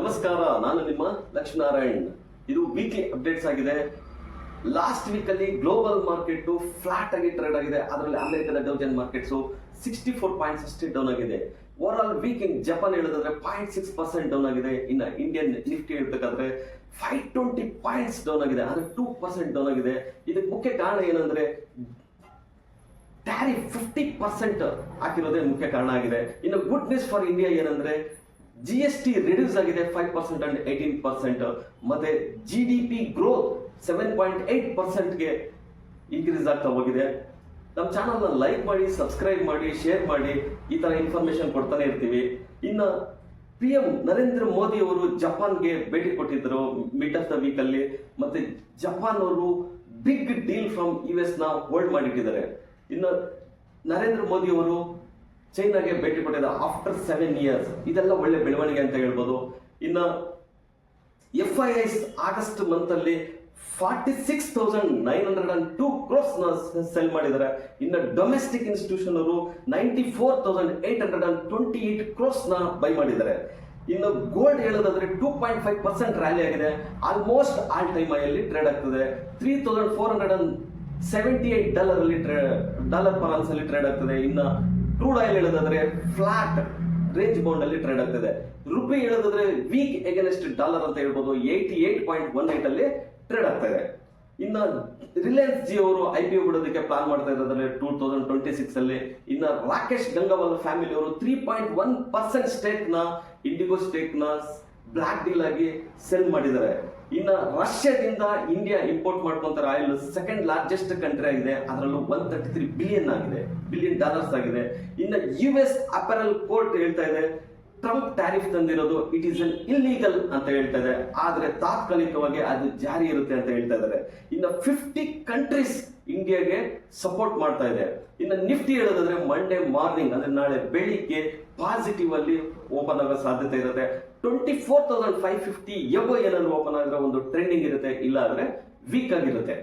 ನಮಸ್ಕಾರ, ನಾನು ನಿಮ್ಮ ಲಕ್ಷ್ಮೀನಾರಾಯಣ್. ಇದು ವೀಕ್ಲಿ ಅಪ್ಡೇಟ್ಸ್ ಆಗಿದೆ. ಲಾಸ್ಟ್ ವೀಕ್ ಅಲ್ಲಿ ಗ್ಲೋಬಲ್ ಮಾರ್ಕೆಟ್ ಫ್ಲಾಟ್ ಆಗಿ ಟ್ರೇಡ್ ಆಗಿದೆ. ಅದರಲ್ಲಿ ಅಮೆರಿಕದ ಡೌ ಜೋನ್ಸ್ ಮಾರ್ಕೆಟ್ಸ್ 64 ಪಾಯಿಂಟ್ಸ್ ಅಷ್ಟೇ ಡೌನ್ ಆಗಿದೆ. Overall week in Japan ಹೇಳಿದ್ರೆ 0.6% ಡೌನ್ ಆಗಿದೆ. ಇನ್ನು ಇಂಡಿಯನ್ ನಿಫ್ಟಿ ಹೇಳ್ಬೇಕಾದ್ರೆ 520 ಪಾಯಿಂಟ್ಸ್ ಡೌನ್ ಆಗಿದೆ, ಅಂದ್ರೆ 2% ಡೌನ್ ಆಗಿದೆ. ಇದಕ್ಕೆ ಮುಖ್ಯ ಕಾರಣ ಏನಂದ್ರೆ ಟ್ಯಾರಿಫ್ 50% ಹಾಕಿರೋದೇ ಮುಖ್ಯ ಕಾರಣ ಆಗಿದೆ. ಇನ್ನು ಗುಡ್ ನ್ಯೂಸ್ ಫಾರ್ ಇಂಡಿಯಾ ಏನಂದ್ರೆ GST ರಿಡ್ಯೂಸ್ ಆಗಿದೆ 5% ಅಂಡ್ 18%. ಮತ್ತೆ GDP ಗ್ರೋತ್ 7.8%ಗೆ ಇನ್ಕ್ರೀಸ್ ಆಗ್ತಾ ಹೋಗಿದೆ. ನಮ್ಮ ಚಾನಲ್ನ ಲೈಕ್ ಮಾಡಿ, ಸಬ್ಸ್ಕ್ರೈಬ್ ಮಾಡಿ, ಶೇರ್ ಮಾಡಿ. ಈ ತರ ಇನ್ಫಾರ್ಮೇಶನ್ ಕೊಡ್ತಾನೆ ಇರ್ತೀವಿ. ಇನ್ನು PM ನರೇಂದ್ರ ಮೋದಿ ಅವರು ಜಪಾನ್ಗೆ ಭೇಟಿ ಕೊಟ್ಟಿದ್ದರು ಮಿಡ್ ಆಫ್ ದ ವೀಕ್ ಅಲ್ಲಿ. ಮತ್ತೆ ಜಪಾನ್ ಅವರು ಬಿಗ್ ಡೀಲ್ ಫ್ರಮ್ US ನ ಹೋಲ್ಡ್ ಮಾಡಿಟ್ಟಿದ್ದಾರೆ. ಇನ್ನು ನರೇಂದ್ರ ಮೋದಿ ಅವರು ಚೈನಾಗೆ ಭೇಟಿ ಕೊಟ್ಟಿದ್ದ ಆಫ್ಟರ್ 7 ಇಯರ್ಸ್. ಇದೆಲ್ಲ ಒಳ್ಳೆ ಬೆಳವಣಿಗೆ ಅಂತ ಹೇಳ್ಬೋದು. ಇನ್ನು FIIs ಆಗಸ್ಟ್ ಮಂತ್ ಅಲ್ಲಿ 46,902 crores ನ ಸೆಲ್ ಮಾಡಿದ್ದಾರೆ. ಇನ್ನು ಡೊಮೆಸ್ಟಿಕ್ ಇನ್ಸ್ಟಿಟ್ಯೂಷನ್ ಅವರು 94,828 crores ನ ಬೈ ಮಾಡಿದ್ದಾರೆ. ಇನ್ನು ಗೋಲ್ಡ್ ಹೇಳೋದಾದ್ರೆ 2.5% ರ್ಯಾಲಿ ಆಗಿದೆ. ಆಲ್ಮೋಸ್ಟ್ ಆಲ್ ಟೈಮ್ ಅಲ್ಲಿ ಟ್ರೇಡ್ ಆಗ್ತದೆ. $3,478 ಅಲ್ಲಿ ಡಾಲರ್ ಪರ್ ಆನ್ಸ್ ಅಲ್ಲಿ ಟ್ರೇಡ್ ಆಗ್ತದೆ. ಇನ್ನು ಕ್ರೂಡ್ ಆಯಿಲ್ ಹೇಳೋದಾದ್ರೆ ಫ್ಲಾಟ್ ರೇಂಜ್ ಬೌಂಡ್ ಅಲ್ಲಿ ಟ್ರೇಡ್ ಆಗ್ತದೆ. ರುಪಿ ಹೇಳೋದಾದ್ರೆ ವೀಕ್ ಎಗೇನ್ಸ್ಟ್ ಡಾಲರ್ ಅಂತ ಹೇಳ್ಬೋದು, 88.18 ಅಲ್ಲಿ ಟ್ರೇಡ್ ಆಗ್ತಾ ಇದೆ. ಇನ್ನು ರಿಲಯನ್ಸ್ ಜಿ ಅವರು IPO ಬಿಡೋದಕ್ಕೆ ಪ್ಲಾನ್ ಮಾಡ್ತಾ ಇರೋದ್ರೆ 2026 ಅಲ್ಲಿ. ಇನ್ನು ರಾಕೇಶ್ ಗಂಗಾವಾಲ್ ಫ್ಯಾಮಿಲಿ ಅವರು 3.1% ಸ್ಟೇಕ್ ನ ಇಂಡಿಗೋ ಸ್ಟೇಕ್ ನ ಬ್ಲಾಕ್ ಡೀಲ್ ಆಗಿ ಸೆಲ್ ಮಾಡಿದ್ದಾರೆ. ಇನ್ನು ರಷ್ಯಾದಿಂದ ಇಂಡಿಯಾ ಇಂಪೋರ್ಟ್ ಮಾಡ್ಕೊಂತಾರೆ ಆಯಿಲ್. ಸೆಕೆಂಡ್ ಲಾರ್ಜೆಸ್ಟ್ ಕಂಟ್ರಿ ಆಗಿದೆ. ಅದರಲ್ಲೂ $133 ಬಿಲಿಯನ್ ಆಗಿದೆ. ಇನ್ನು US ಅಪರಲ್ ಕೋರ್ಟ್ ಹೇಳ್ತಾ ಇದೆ ಟ್ರಂಪ್ ಟ್ಯಾರಿಫ್ ತಂದಿರೋದು ಇಟ್ ಈಸ್ ಅನ್ ಇಲ್ಲೀಗಲ್ ಅಂತ ಹೇಳ್ತಾ ಇದೆ. ಆದ್ರೆ ತಾತ್ಕಾಲಿಕವಾಗಿ ಅದು ಜಾರಿ ಇರುತ್ತೆ ಅಂತ ಹೇಳ್ತಾ ಇದ್ದಾರೆ. ಇನ್ನು 50 ಕಂಟ್ರೀಸ್ ಇಂಡಿಯಾಗೆ ಸಪೋರ್ಟ್ ಮಾಡ್ತಾ ಇದೆ. ಇನ್ನು ನಿಫ್ಟಿ ಹೇಳೋದಾದ್ರೆ ಮಂಡೇ ಮಾರ್ನಿಂಗ್ ಅಂದ್ರೆ ನಾಳೆ ಬೆಳಿಗ್ಗೆ ಪಾಸಿಟಿವ್ ಅಲ್ಲಿ ಓಪನ್ ಆಗೋ ಸಾಧ್ಯತೆ ಇರುತ್ತೆ. 24,550 ಎಬೋ ಏನಾದ್ರು ಓಪನ್ ಆಗಿರೋ ಒಂದು ಟ್ರೆಂಡಿಂಗ್ ಇರುತ್ತೆ, ಇಲ್ಲ ಅಂದ್ರೆ ವೀಕ್ ಆಗಿರುತ್ತೆ.